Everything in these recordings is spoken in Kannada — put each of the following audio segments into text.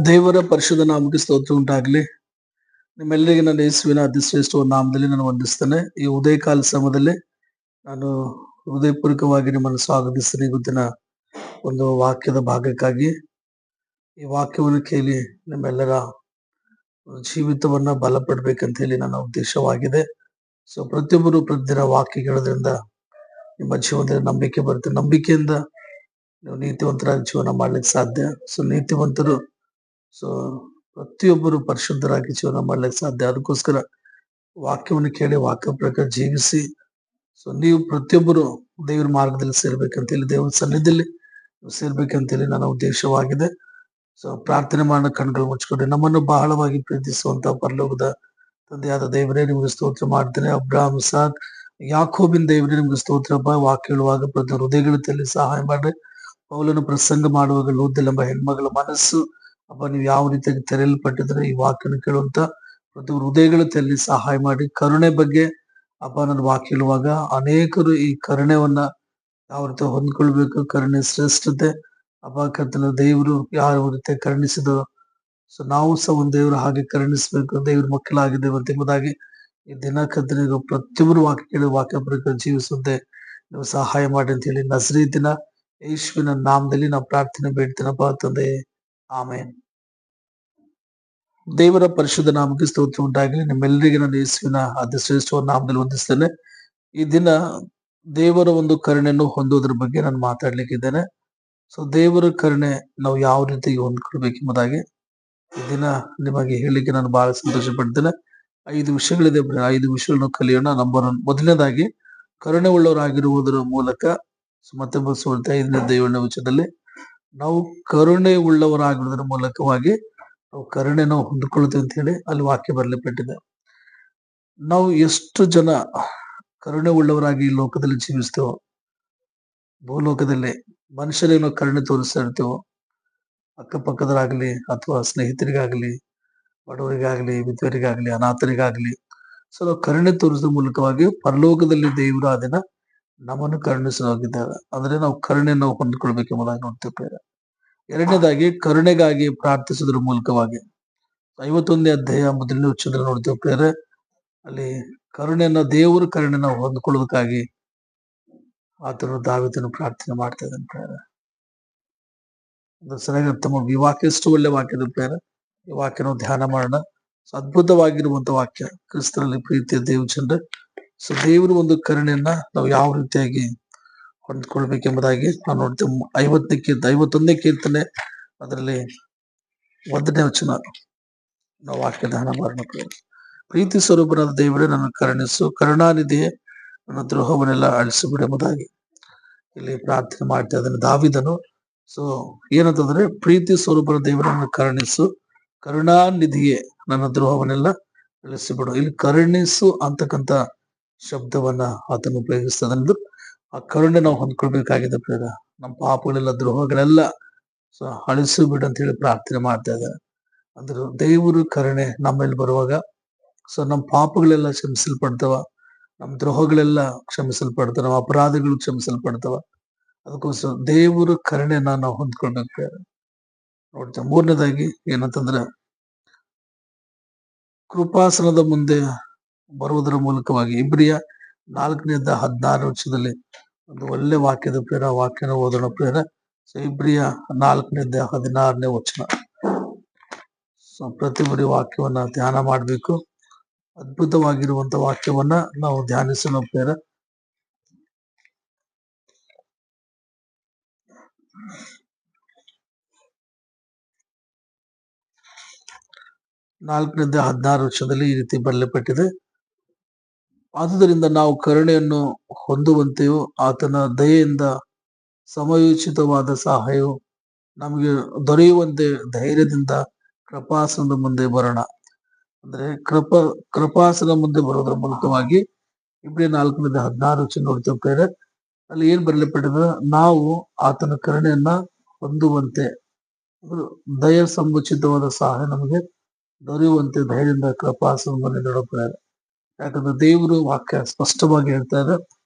ದೇವರ ಪರಿಶುದ್ಧ ನಾಮಕ್ಕೆ ಸ್ತೋತ್ರ ಉಂಟಾಗ್ಲಿ. ನಿಮ್ಮೆಲ್ಲರಿಗೆ ನನ್ನ ಯೇಸುವಿನ ಅತಿಶ್ರೇಷ್ಠ ನಾಮದಲ್ಲಿ ನಾನು ವಂದಿಸ್ತೇನೆ. ಈ ಉದಯಕಾಲ ಸಮಯದಲ್ಲಿ ನಾನು ಹೃದಯಪೂರ್ವಕವಾಗಿ ನಿಮ್ಮನ್ನು ಸ್ವಾಗತಿಸ್ತೇನೆ. ಇವತ್ತಿನ ಒಂದು ವಾಕ್ಯದ ಭಾಗಕ್ಕಾಗಿ ಈ ವಾಕ್ಯವನ್ನು ಕೇಳಿ ನಿಮ್ಮೆಲ್ಲರ ಜೀವಿತವನ್ನ ಬಲಪಡ್ಬೇಕಂತ ಹೇಳಿ ನನ್ನ ಉದ್ದೇಶವಾಗಿದೆ. ಸೊ ಪ್ರತಿಯೊಬ್ಬರು ಪ್ರತಿದಿನ ವಾಕ್ಯ ಕೇಳೋದ್ರಿಂದ ನಿಮ್ಮ ಜೀವನದಲ್ಲಿ ನಂಬಿಕೆ ಬರುತ್ತೆ. ನಂಬಿಕೆಯಿಂದ ನೀವು ನೀತಿವಂತರಾಗಿ ಜೀವನ ಮಾಡ್ಲಿಕ್ಕೆ ಸಾಧ್ಯ. ಸೊ ನೀತಿವಂತರು ಸೊ ಪ್ರತಿಯೊಬ್ಬರು ಪರಿಶುದ್ಧರಾಗಿ ಜೀವನ ಮಾಡ್ಲಿಕ್ಕೆ ಸಾಧ್ಯ. ಅದಕ್ಕೋಸ್ಕರ ವಾಕ್ಯವನ್ನು ಕೇಳಿ ವಾಕ್ಯ ಪ್ರಕಾರ ಜೀವಿಸಿ ಸೊ ನೀವು ಪ್ರತಿಯೊಬ್ಬರು ದೇವರ ಮಾರ್ಗದಲ್ಲಿ ಸೇರ್ಬೇಕಂತ ಹೇಳಿ, ದೇವರ ಸನ್ನಿಧಿಯಲ್ಲಿ ಸೇರ್ಬೇಕಂತ ಹೇಳಿ ನನ್ನ ಉದ್ದೇಶವಾಗಿದೆ. ಸೊ ಪ್ರಾರ್ಥನೆ ಮಾಡೋ ಕಣ್ಗಳು ಮುಚ್ಚಿಕೊಂಡು ನಮ್ಮನ್ನು ಬಹಳವಾಗಿ ಪ್ರೀತಿಸುವಂತ ಪರಲೋಕದ ತಂದೆಯಾದ ದೇವರೇ, ನಿಮ್ಗೆ ಸ್ತೋತ್ರ ಮಾಡ್ತೇನೆ. ಅಬ್ರಾಹಂ, ಇಸಾಕ್, ಯಾಕೋಬಿನ ದೇವರೇ, ನಿಮ್ಗೆ ಸ್ತೋತ್ರಪ್ಪ. ವಾಕ್ಯ ಹೇಳುವಾಗ ಪ್ರತಿ ಹೃದಯಗಳಲ್ಲಿ ಸಹಾಯ ಮಾಡ್ರಿ. ಪೌಲನು ಪ್ರಸಂಗ ಮಾಡುವಾಗ ಲೂದ್ದೆಂಬ ಹೆಣ್ಮಗಳ ಮನಸ್ಸು ಅಪ್ಪ ನೀವು ಯಾವ ರೀತಿಯಾಗಿ ತೆರೆಯಲ್ಪಟ್ಟಿದ್ರೆ ಈ ವಾಕ್ಯನ ಕೇಳುವಂತ ಪ್ರತಿ ಹೃದಯಗಳಲ್ಲಿ ಸಹಾಯ ಮಾಡಿ. ಕರುಣೆ ಬಗ್ಗೆ ಅಪ್ಪ ನನ್ನ ವಾಕ್ಯ ಹೇಳುವಾಗ ಅನೇಕರು ಈ ಕರುಣೆವನ್ನ ಯಾವ ರೀತಿ ಹೊಂದ್ಕೊಳ್ಬೇಕು, ಕರುಣೆ ಶ್ರೇಷ್ಠತೆ ಅಪ್ಪ ಕರ್ತನ ದೇವರು ಯಾವ ರೀತಿ ಕರುಣಿಸಿದ್ರು. ಸೊ ನಾವು ಸಹ ಒಂದು ದೇವರು ಹಾಗೆ ಕರುಣಿಸ್ಬೇಕು, ದೇವ್ರ ಮಕ್ಕಳಾಗಿದ್ದೇವೆ ಅಂತ ಎಂಬುದಾಗಿ ಈ ದಿನ ಕರ್ತನಿಗೆ ಪ್ರತಿಯೊಬ್ಬರು ವಾಕ್ಯ ಕೇಳಿ ವಾಕ್ಯ ಪ್ರಕಾರ ಜೀವಿಸುವಂತೆ ನೀವು ಸಹಾಯ ಮಾಡಿ ಅಂತ ಹೇಳಿ ನಜರೇತಿನ ಯೇಸುವಿನ ನಾಮದಲ್ಲಿ ನಾವು ಪ್ರಾರ್ಥನೆ ಬೇಡ್ತೀನಪ್ಪ ತಂದೆ, ಆಮೇನ್. ದೇವರ ಪರಿಶುದ್ಧ ನಾಮಕ್ಕೆ ಸ್ತೋತ್ರ ಉಂಟಾಗಲಿ. ನಿಮ್ಮೆಲ್ಲರಿಗೆ ನಾನು ಯೇಸುವಿನ ಅತಿಶ್ರೇಷ್ಠ ನಾಮದಲ್ಲಿ ವಂದಿಸ್ತೇನೆ. ಈ ದಿನ ದೇವರ ಒಂದು ಕರುಣೆಯನ್ನು ಹೊಂದೋದ್ರ ಬಗ್ಗೆ ನಾನು ಮಾತಾಡ್ಲಿಕ್ಕಿದ್ದೇನೆ. ಸೊ ದೇವರ ಕರುಣೆ ನಾವು ಯಾವ ರೀತಿ ಹೊಂದ್ಕೊಳ್ಬೇಕೆಂಬುದಾಗಿ ಈ ದಿನ ನಿಮಗೆ ಹೇಳಲಿಕ್ಕೆ ನಾನು ಬಹಳ ಸಂತೋಷ ಪಡ್ತೇನೆ. 5 ವಿಷಯಗಳಿದೆ. 5 ವಿಷಯಗಳನ್ನು ಕಲಿಯೋಣ. ನಂಬರ್ 1, ಮೊದಲನೇದಾಗಿ ಕರುಣೆ ಉಳ್ಳವರಾಗಿರುವುದರ ಮೂಲಕ. ಮತ್ತೆ 5ನೇ ವಿಷಯದಲ್ಲಿ ನಾವು ಕರುಣೆ ಉಳ್ಳವರಾಗಿರುವುದರ ಮೂಲಕವಾಗಿ ನಾವು ಕರುಣೆ ನಾವು ಹೊಂದಿಕೊಳ್ಳುತ್ತೇವೆ ಅಂತ ಹೇಳಿ ಅಲ್ಲಿ ವಾಕ್ಯ ಬರಲಿಪಟ್ಟಿದೆ. ನಾವು ಎಷ್ಟು ಜನ ಕರುಣೆ ಉಳ್ಳವರಾಗಿ ಈ ಲೋಕದಲ್ಲಿ ಜೀವಿಸ್ತೇವೋ, ಭೂಲೋಕದಲ್ಲಿ ಮನುಷ್ಯರಿಗೆ ನಾವು ಕರುಣೆ ತೋರಿಸ್ತಾ ಇರ್ತೇವೋ, ಅಕ್ಕಪಕ್ಕದರಾಗ್ಲಿ ಅಥವಾ ಸ್ನೇಹಿತರಿಗಾಗ್ಲಿ, ಬಡವರಿಗಾಗ್ಲಿ, ವಿಧವರಿಗಾಗ್ಲಿ, ಅನಾಥರಿಗಾಗ್ಲಿ ಸೊ ನಾವು ಕರುಣೆ ತೋರಿಸೋದ್ರ ಮೂಲಕವಾಗಿ ಪರಲೋಕದಲ್ಲಿ ದೇವರು ಆ ದಿನ ನಮ್ಮನ್ನು ಕರುಣಿಸೋಗಿದ್ದಾರೆ. ಅಂದ್ರೆ ನಾವು ಕರುಣೆ ನಾವು ಹೊಂದ್ಕೊಳ್ಬೇಕೆಂಬುದಾಗಿ ನೋಡ್ತೇವೆ. ಎರಡನೇದಾಗಿ ಕರುಣೆಗಾಗಿ ಪ್ರಾರ್ಥಿಸೋದ್ರ ಮೂಲಕವಾಗಿ 51ನೇ ಅಧ್ಯಾಯ 1ನೇ ವಚನದಲ್ಲಿ ನೋಡ್ತೇವೆ ಪ್ರೇರೆ. ಅಲ್ಲಿ ಕರುಣೆಯನ್ನ ದೇವರ ಕರುಣೆ ನಾವು ಹೊಂದ್ಕೊಳ್ಳೋದಕ್ಕಾಗಿ ಆತನು ದಾವೀದನು ಪ್ರಾರ್ಥನೆ ಮಾಡ್ತಾ ಇದ್ದಾನೆ ಪ್ರೇರೆ. ಅದು ಸರಿಯಾಗಿ ಅರ್ಥ ಮಾಡಿ. ಈ ವಾಕ್ಯ ಎಷ್ಟು ಒಳ್ಳೆ ವಾಕ್ಯದ ಪ್ರೇರೆ. ಈ ವಾಕ್ಯ ನಾವು ಧ್ಯಾನ ಮಾಡೋಣ. ಅದ್ಭುತವಾಗಿರುವಂತ ವಾಕ್ಯ. ಕ್ರಿಸ್ತರಲ್ಲಿ ಪ್ರೀತಿಯ ದೇವಚಂದ್ರ. ಸೊ ದೇವರು ಒಂದು ಕರುಣೆಯನ್ನ ನಾವು ಯಾವ ರೀತಿಯಾಗಿ ಹೊಂದ್ಕೊಳ್ಬೇಕೆಂಬುದಾಗಿ ನಾವು ನೋಡ್ತೇವೆ. 51ನೇ ಕೀರ್ತನೆ ಅದರಲ್ಲಿ 1ನೇ ವಚನ ನಾವು ವಾಕ್ಯ ಧ್ಯಾನ ಮಾಡೋಣ. ಪ್ರೀತಿ ಸ್ವರೂಪನಾದ ದೇವರೇ ನನ್ನ ಕರುಣಿಸು, ಕರುಣಾನಿಧಿಯೇ ನನ್ನ ದ್ರೋಹವನ್ನೆಲ್ಲ ಅಳಿಸಿಬಿಡೆಂಬುದಾಗಿ ಇಲ್ಲಿ ಪ್ರಾರ್ಥನೆ ಮಾಡ್ತಾ ಇದ್ದಾನೆ ದಾವೀದನು. ಸೊ ಏನಂತಂದ್ರೆ ಪ್ರೀತಿ ಸ್ವರೂಪನ ದೇವರನ್ನು ಕರುಣಿಸು, ಕರುಣಾನಿಧಿಯೇ ನನ್ನ ದ್ರೋಹವನ್ನೆಲ್ಲ ಅಳಿಸಿಬಿಡು. ಇಲ್ಲಿ ಕರುಣಿಸು ಅಂತಕ್ಕಂಥ ಶಬ್ದವನ್ನ ಆತನು ಉಪಯೋಗಿಸ್ತದಂದ್ರೆ ಆ ಕರುಣೆ ನಾವು ಹೊಂದ್ಕೊಳ್ಬೇಕಾಗಿದೆ ಪ್ರೇರ. ನಮ್ಮ ಪಾಪಗಳೆಲ್ಲ ದ್ರೋಹಗಳೆಲ್ಲ ಸೊ ಅಳಿಸಿ ಬಿಡು ಅಂತ ಹೇಳಿ ಪ್ರಾರ್ಥನೆ ಮಾಡ್ತಾ ಇದ್ದಾರೆ. ಅಂದ್ರೆ ದೇವರು ಕರುಣೆ ನಮ್ಮಲ್ಲಿ ಬರುವಾಗ ಸೊ ನಮ್ಮ ಪಾಪಗಳೆಲ್ಲ ಕ್ಷಮಿಸಲ್ಪಡ್ತವ, ನಮ್ಮ ದ್ರೋಹಗಳೆಲ್ಲ ಕ್ಷಮಿಸಲ್ಪಡ್ತವ, ನಮ್ಮ ಅಪರಾಧಗಳು ಕ್ಷಮಿಸಲ್ಪಡ್ತವ. ಅದಕ್ಕೋಸ್ಕರ ದೇವರ ಕರುಣೆನ ನಾವು ಹೊಂದ್ಕೊಳ್ಬೇಕು ನೋಡ್ತೇವೆ. ಮೂರನೇದಾಗಿ ಏನಂತಂದ್ರೆ ಕೃಪಾಸನದ ಮುಂದೆ ಬರುವುದರ ಮೂಲಕವಾಗಿ. ಇಬ್ರಿಯ 4ನೇ ಅಧ್ಯಾಯ 16ನೇ ವಚನದಲ್ಲಿ ಒಂದು ಒಳ್ಳೆ ವಾಕ್ಯದ ಪ್ರೇರ. ವಾಕ್ಯನ ಓದೋಣ ಪ್ರೇರ. ಸೊ ಇಬ್ರಿಯ 4ನೇ ಅಧ್ಯಾಯ 16ನೇ ವಚನ. ಸೊ ಪ್ರತಿಯೊಬ್ಬರಿ ವಾಕ್ಯವನ್ನ ಧ್ಯಾನ ಮಾಡ್ಬೇಕು. ಅದ್ಭುತವಾಗಿರುವಂತ ವಾಕ್ಯವನ್ನ ನಾವು ಧ್ಯಾನಿಸೋಣ ಪ್ರೇರ. ನಾಲ್ಕನೇ 16 ವಚನದಲ್ಲಿ ಈ ರೀತಿ ಬರೆಯಲ್ಪಟ್ಟಿದೆ. ಆದುದರಿಂದ ನಾವು ಕರುಣೆಯನ್ನು ಹೊಂದುವಂತೆಯೂ ಆತನ ದಯೆಯಿಂದ ಸಮಯೋಚಿತವಾದ ಸಹಾಯವು ನಮಗೆ ದೊರೆಯುವಂತೆ ಧೈರ್ಯದಿಂದ ಕೃಪಾಸನದ ಮುಂದೆ ಬರೋಣ. ಅಂದ್ರೆ ಕೃಪಾಸನ ಮುಂದೆ ಬರೋದ್ರ ಮೂಲಕವಾಗಿ ಇಬ್ರಿಯ 4ನೇ 16 ವಚನ ನೋಡ್ತೇವೆ. ಅಲ್ಲಿ ಏನ್ ಬರೆಯಲ್ಪಟ್ಟಿದೆ? ನಾವು ಆತನ ಕರುಣೆಯನ್ನ ಹೊಂದುವಂತೆ, ದಯ ಸಮುಚಿತವಾದ ಸಹಾಯ ನಮಗೆ ದೊರೆಯುವಂತೆ ಧೈರ್ಯದಿಂದ ಕೃಪಾಸನ ಮುಂದೆ ನೋಡಪ್ಪ. ಯಾಕಂದ್ರೆ ದೇವರು ವಾಕ್ಯ ಸ್ಪಷ್ಟವಾಗಿ ಹೇಳ್ತಾ ಇದೆ,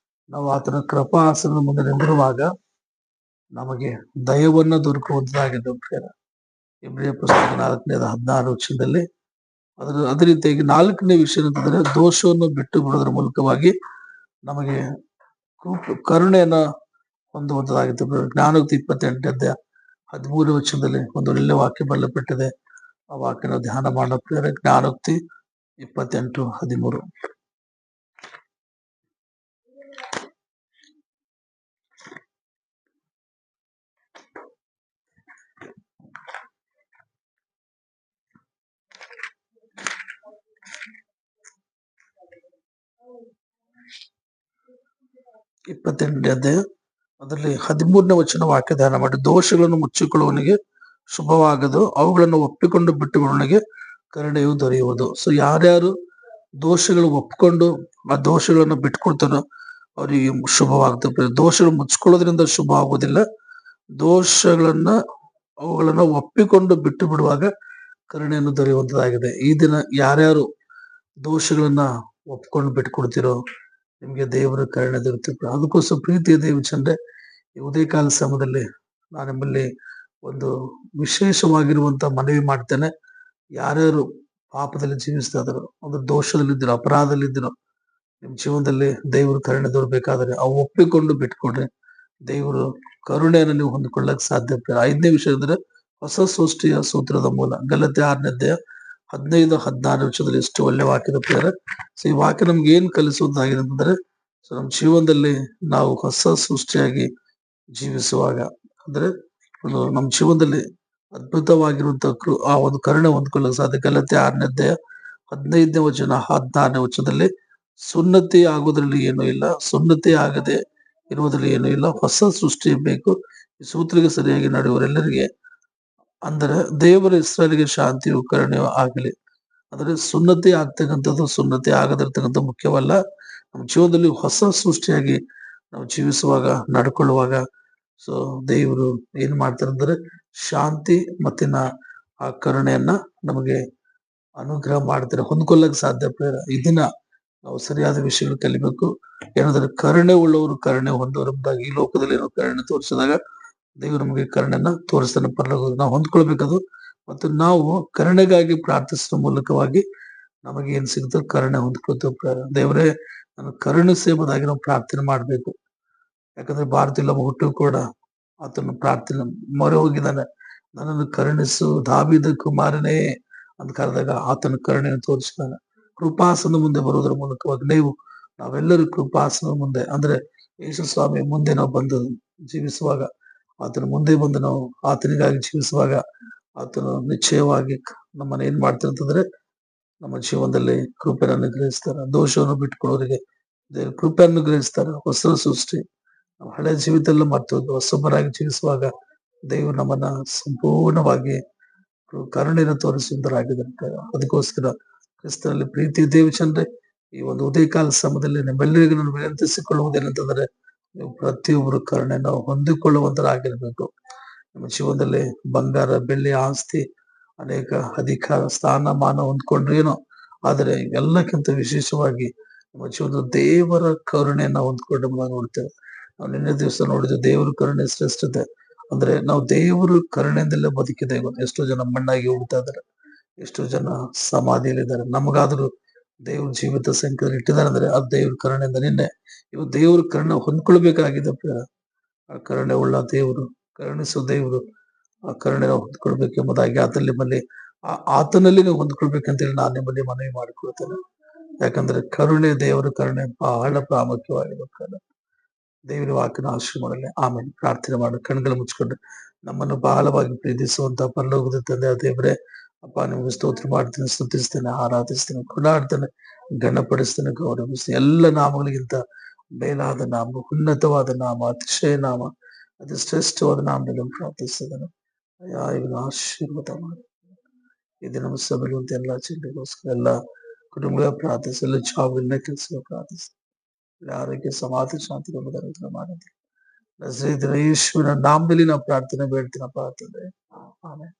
ನಾವು ಆತನ ಕೃಪಾಸನ ಮುಂದೆ ನಿಂದಿರುವಾಗ ನಮಗೆ ದಯವನ್ನ ದೊರಕುವಂತದಾಗಿದೆ ಪ್ರಿಯರ. ಇಬ್ರಿಯ ಪುಸ್ತಕ 4:16 ಅದೇ ರೀತಿಯಾಗಿ 4ನೇ ವಿಷಯ ಅಂತಂದ್ರೆ ದೋಷವನ್ನು ಬಿಟ್ಟು ಬಿಡೋದ್ರ ಮೂಲಕವಾಗಿ ನಮಗೆ ಕರುಣೆಯನ್ನ ಹೊಂದುವಂತದಾಗಿತ್ತು. ಜ್ಞಾನೋಕ್ತಿ 28:13 ಒಂದು ಒಳ್ಳೆ ವಾಕ್ಯ ಬಲ್ಲಪಟ್ಟಿದೆ. ಆ ವಾಕ್ಯನ ಧ್ಯಾನ ಮಾಡೋ ಪ್ರಿಯರ. ಜ್ಞಾನೋಕ್ತಿ 28:13. ಅದರಲ್ಲಿ 13ನೇ ವಾಕ್ಯ ಧ್ಯಾನ ಮಾಡಿ. ದೋಷಗಳನ್ನು ಮುಚ್ಚಿಕೊಳ್ಳುವವನಿಗೆ ಶುಭವಾಗದು, ಅವುಗಳನ್ನು ಒಪ್ಪಿಕೊಂಡು ಬಿಟ್ಟು ಬಿಡುವವನಿಗೆ ಕರುಣೆಯು ದೊರೆಯುವುದು. ಸೊ ಯಾರ್ಯಾರು ದೋಷಗಳು ಒಪ್ಪಿಕೊಂಡು ಆ ದೋಷಗಳನ್ನು ಬಿಟ್ಕೊಡ್ತಾರೋ ಅವರಿಗೆ ಶುಭವಾಗ್ತದೆ. ದೋಷಗಳು ಮುಚ್ಕೊಳ್ಳೋದ್ರಿಂದ ಶುಭ ಆಗುವುದಿಲ್ಲ. ಅವುಗಳನ್ನ ಒಪ್ಪಿಕೊಂಡು ಬಿಟ್ಟು ಬಿಡುವಾಗ ಕರುಣೆಯನ್ನು ದೊರೆಯುವಂತದಾಗಿದೆ. ಈ ದಿನ ಯಾರ್ಯಾರು ದೋಷಗಳನ್ನ ಒಪ್ಕೊಂಡು ಬಿಟ್ಕೊಡ್ತಿರೋ ನಿಮ್ಗೆ ದೇವರ ಕರುಣೆ ದೊರೆಯುತ್ತೆ. ಅದಕ್ಕೋಸ್ಕರ ಪ್ರೀತಿಯ ದೇವಚಂದ್ರೆ ಈ ಉದಯಕಾಲ ಸಮಯದಲ್ಲಿ ನಾನು ನಿಮ್ಮಲ್ಲಿ ಒಂದು ವಿಶೇಷವಾಗಿರುವಂತ ಮನವಿ ಮಾಡ್ತೇನೆ. ಯಾರ್ಯಾರು ಪಾಪದಲ್ಲಿ ಜೀವಿಸ್ತಾ ಇದ್ರು, ಒಂದು ದೋಷದಲ್ಲಿದ್ದೀರೋ, ಅಪರಾಧದಲ್ಲಿದ್ದೀರೋ, ನಿಮ್ ಜೀವನದಲ್ಲಿ ದೇವರು ಕರುಣೆ ದೊರಬೇಕಾದ್ರೆ ಅವು ಒಪ್ಪಿಕೊಂಡು ಬಿಟ್ಕೊಡ್ರಿ. ದೇವರು ಕರುಣೆಯನ್ನು ನೀವು ಹೊಂದ್ಕೊಳ್ಳಕ್ ಸಾಧ್ಯ. 5ನೇ ವಿಷಯ ಅಂದ್ರೆ ಹೊಸ ಸೃಷ್ಟಿಯ ಸೂತ್ರದ ಮೂಲ. ಗಲಾತ್ಯ 6:15-16 ಎಷ್ಟು ಒಳ್ಳೆ ವಾಕ್ಯದ ಪ್ರಿಯರ. ಸೊ ಈ ವಾಕ್ಯ ನಮ್ಗೆ ಏನ್ ಕಲಿಸುವುದಾಗಿದೆ ಅಂತಂದ್ರೆ, ಸೊ ನಮ್ಮ ಜೀವನದಲ್ಲಿ ನಾವು ಹೊಸ ಸೃಷ್ಟಿಯಾಗಿ ಜೀವಿಸುವಾಗ ಅಂದ್ರೆ ನಮ್ಮ ಜೀವನದಲ್ಲಿ ಅದ್ಭುತವಾಗಿರುವಂತ ಆ ಒಂದು ಕರುಣೆ ಹೊಂದ್ಕೊಳ್ಳಕ್ ಸಾಧ್ಯ. ಗಲಾತ್ಯ 6:15-16 ಸುನ್ನತಿ ಆಗೋದ್ರಲ್ಲಿ ಏನೂ ಇಲ್ಲ, ಸುನ್ನತಿ ಆಗದೆ ಇರುವುದರಲ್ಲಿ ಏನೂ ಇಲ್ಲ, ಹೊಸ ಸೃಷ್ಟಿ ಬೇಕು. ಈ ಸೂತ್ರಿಗೆ ಸರಿಯಾಗಿ ನಡೆಯುವರೆಲ್ಲರಿಗೆ ಅಂದರೆ ದೇವರ ಇಸ್ರಾಯೇಲಿಗೆ ಶಾಂತಿಯು ಕರುಣೆಯು ಆಗಲಿ. ಅಂದ್ರೆ ಸುನ್ನತಿ ಆಗ್ತಕ್ಕಂಥದ್ದು ಸುನ್ನತಿ ಆಗದಿರ್ತಕ್ಕಂಥ ಮುಖ್ಯವಲ್ಲ. ನಮ್ಮ ಜೀವನದಲ್ಲಿ ಹೊಸ ಸೃಷ್ಟಿಯಾಗಿ ನಾವು ಜೀವಿಸುವಾಗ, ನಡ್ಕೊಳ್ಳುವಾಗ ಸೊ ದೇವರು ಏನ್ ಮಾಡ್ತಾರೆ ಅಂದ್ರೆ ಶಾಂತಿ ಮತ್ತಿನ ಆ ಕರುಣೆಯನ್ನ ನಮಗೆ ಅನುಗ್ರಹ ಮಾಡ್ತಾರೆ, ಹೊಂದ್ಕೊಳ್ಳಕ್ ಸಾಧ್ಯ ಪ್ರೇರ. ಇದನ್ನ ನಾವು ಸರಿಯಾದ ವಿಷಯಗಳು ಕಲಿಬೇಕು. ಏನಂದ್ರೆ ಕರುಣೆ ಉಳ್ಳವರು ಕರುಣೆ ಹೊಂದೋರಂತಾಗಿ ಈ ಲೋಕದಲ್ಲಿ ನಾವು ಕರುಣೆ ತೋರಿಸಿದಾಗ ದೇವರು ನಮಗೆ ಕರುಣೆನ ತೋರಿಸ್ತಾನೆ. ಪರಲೋಕದಲ್ಲಿ ನಾವು ಹೊಂದ್ಕೊಳ್ಬೇಕದು. ಮತ್ತು ನಾವು ಕರುಣೆಗಾಗಿ ಪ್ರಾರ್ಥಿಸುವ ಮೂಲಕವಾಗಿ ನಮಗೆ ಏನ್ ಸಿಗುತ್ತೋ ಕರುಣೆ ಹೊಂದ್ಕೊಳ್ತೇವೆ. ದೇವರೇ ನಾನು ಕರುಣಿಸಿ ಎಂಬುದಾಗಿ ನಾವು ಪ್ರಾರ್ಥನೆ ಮಾಡ್ಬೇಕು. ಯಾಕಂದ್ರೆ ಭಾರತೀಯ ಹುಟ್ಟು ಕೂಡ ಆತನ ಪ್ರಾರ್ಥನೆ ಮೊರೆ ಹೋಗಿದ್ದಾನೆ. ನನ್ನನ್ನು ಕರುಣಿಸು ದಾವೀದ ಕುಮಾರನೇ ಅಂತ ಕರೆದಾಗ ಆತನ ಕರುಣೆಯನ್ನು ತೋರಿಸಿದ್ದಾನೆ. ಕೃಪಾಸನ ಮುಂದೆ ಬರುವುದರ ಮೂಲಕವಾಗಿ ನಾವೆಲ್ಲರೂ ಕೃಪಾಸನ ಮುಂದೆ ಅಂದ್ರೆ ಯೇಸು ಸ್ವಾಮಿ ಮುಂದೆ ನಾವು ಬಂದು ಜೀವಿಸುವಾಗ, ಆತನ ಮುಂದೆ ಬಂದು ನಾವು ಆತನಿಗಾಗಿ ಜೀವಿಸುವಾಗ ಆತನು ನಿಶ್ಚಯವಾಗಿ ನಮ್ಮನ್ನ ಏನ್ ಮಾಡ್ತಿರ್ತಂದ್ರೆ ನಮ್ಮ ಜೀವನದಲ್ಲಿ ಕೃಪೆಯನ್ನು ಅನುಗ್ರಹಿಸ್ತಾರೆ. ದೋಷವನ್ನು ಬಿಟ್ಕೊಳ್ಳೋರಿಗೆ ದೇವರು ಕೃಪೆ ಅನುಗ್ರಹಿಸ್ತಾರೆ. ಹೊಸ ಸೃಷ್ಟಿ ನಾವು ಹಳೆ ಜೀವಿತ ಎಲ್ಲ ಮರ್ತೋದು ಹೊಸಬರಾಗಿ ಜೀವಿಸುವಾಗ ದೇವರು ನಮ್ಮನ್ನ ಸಂಪೂರ್ಣವಾಗಿ ಕರುಣೆಯನ್ನು ತೋರಿಸುವಂತರಾಗಿದ್ದಾರೆ. ಅದಕ್ಕೋಸ್ಕರ ಕ್ರಿಸ್ತನಲ್ಲಿ ಪ್ರೀತಿ ದೇವಚಂದ್ರೆ ಈ ಒಂದು ಉದಯಕಾಲ ಸಮಯದಲ್ಲಿ ನಿಮ್ಮೆಲ್ಲರಿಗೂ ನಾನು ವಿನಂತಿಸಿಕೊಳ್ಳುವುದೇನಂತಂದ್ರೆ ನೀವು ಪ್ರತಿಯೊಬ್ಬರು ಕರುಣೆಯನ್ನು ಹೊಂದಿಕೊಳ್ಳುವಂತರಾಗಿರ್ಬೇಕು. ನಮ್ಮ ಜೀವನದಲ್ಲಿ ಬಂಗಾರ, ಬೆಳ್ಳಿ, ಆಸ್ತಿ, ಅನೇಕ ಅಧಿಕಾರ, ಸ್ಥಾನಮಾನ ಹೊಂದ್ಕೊಂಡ್ರೆ ಏನೋ, ಆದರೆ ಎಲ್ಲಕ್ಕಿಂತ ವಿಶೇಷವಾಗಿ ನಮ್ಮ ಜೀವನದ ದೇವರ ಕರುಣೆಯನ್ನ ಹೊಂದ್ಕೊಂಡು ನಾವು ನೋಡ್ತೇವೆ. ನಾವು ನಿನ್ನೆ ದಿವಸ ನೋಡಿದ ದೇವರ ಕರುಣೆ ಶ್ರೇಷ್ಠತೆ ಅಂದ್ರೆ ನಾವು ದೇವರು ಕರುಣೆಯಿಂದಲೇ ಬದುಕಿದ್ದೇವೆ. ಎಷ್ಟೋ ಜನ ಮಣ್ಣಾಗಿ ಹೋಗ್ತಾ ಇದಾರೆ, ಎಷ್ಟೋ ಜನ ಸಮಾಧಿಯಲ್ಲಿದ್ದಾರೆ. ನಮಗಾದ್ರೂ ದೇವ್ರ ಜೀವಿತ ಸಂಖ್ಯೆಯಲ್ಲಿ ಇಟ್ಟಿದ್ದಾರೆ ಅಂದ್ರೆ ಅದು ದೇವ್ರ ಕರುಣೆಯಿಂದ. ನಿನ್ನೆ ಇವು ದೇವ್ರ ಕರುಣೆ ಹೊಂದ್ಕೊಳ್ಬೇಕಾಗಿದೆ. ಆ ಕರುಣೆ ಉಳ್ಳ ದೇವರು, ಕರುಣಿಸುವ ದೇವರು, ಆ ಕರುಣೆ ಹೊಂದ್ಕೊಳ್ಬೇಕೆಂಬುದಾಗಿ ಆತನಲ್ಲಿ ನೀವು ಹೊಂದ್ಕೊಳ್ಬೇಕಂತೇಳಿ ನಾನು ನಿಮ್ಮಲ್ಲಿ ಮನವಿ ಮಾಡಿಕೊಳ್ತೇನೆ. ಯಾಕಂದ್ರೆ ಕರುಣೆ, ದೇವರ ಕರುಣೆ ಬಹಳ ಪ್ರಾಮುಖ್ಯವಾಗಿರುತ್ತದೆ. ದೇವರ ವಾಕ್ಯನ ಆಶ್ರಯ ಮಾಡಲಿ. ಆಮೇಲೆ ಪ್ರಾರ್ಥನೆ ಮಾಡಿ ಕಣ್ಗಳು ಮುಚ್ಕೊಂಡು ನಮ್ಮನ್ನು ಬಹಳವಾಗಿ ಪ್ರೀತಿಸುವಂತ ಪರಲೋಕದ ತಂದೆ ದೇವರೇ, ಅಪ್ಪ ನಿಮ್ಗೆ ಸ್ತೋತ್ರ ಮಾಡ್ತೇನೆ, ಸ್ತುತಿಸ್ತೇನೆ, ಆರಾಧಿಸ್ತೇನೆ, ಕೊಂಡಾಡ್ತೇನೆ, ಗಣಪಡಿಸ್ತೇನೆ, ಗೌರವಿಸ್ತೇನೆ. ಎಲ್ಲ ನಾಮಗಳಿಗಿಂತ ಮೇಲಾದ ನಾಮ, ಉನ್ನತವಾದ ನಾಮ, ಅತಿಶಯ ನಾಮ, ಅತಿ ಶ್ರೇಷ್ಠವಾದ ನಾಮದಲ್ಲಿ ಪ್ರಾರ್ಥಿಸ್ತೇನೆ. ಇವನು ಆಶೀರ್ವಾದ ಮಾಡಿ ಈ ದಿನ ಸಭೆಯುವಂತ ಎಲ್ಲ ಚಿಂತೆಗೋಸ್ಕರ ಎಲ್ಲ ಕುಟುಂಬಗಳ ಪ್ರಾರ್ಥಿಸಿ, ಎಲ್ಲ ಜಾಬಿನ ಕೆಲಸ ಪ್ರಾರ್ಥಿಸಿ, ಆರೋಗ್ಯ, ಸಮಾಧಾನ, ಶಾಂತಿ ಮಾಡಿದ್ರೆ ಯೇಸುವಿನ ನಾಮದಲ್ಲಿ ನಾವು ಪ್ರಾರ್ಥನೆ ಬೇಡ್ತೀನಪ್ಪ. ಆಮೇಲೆ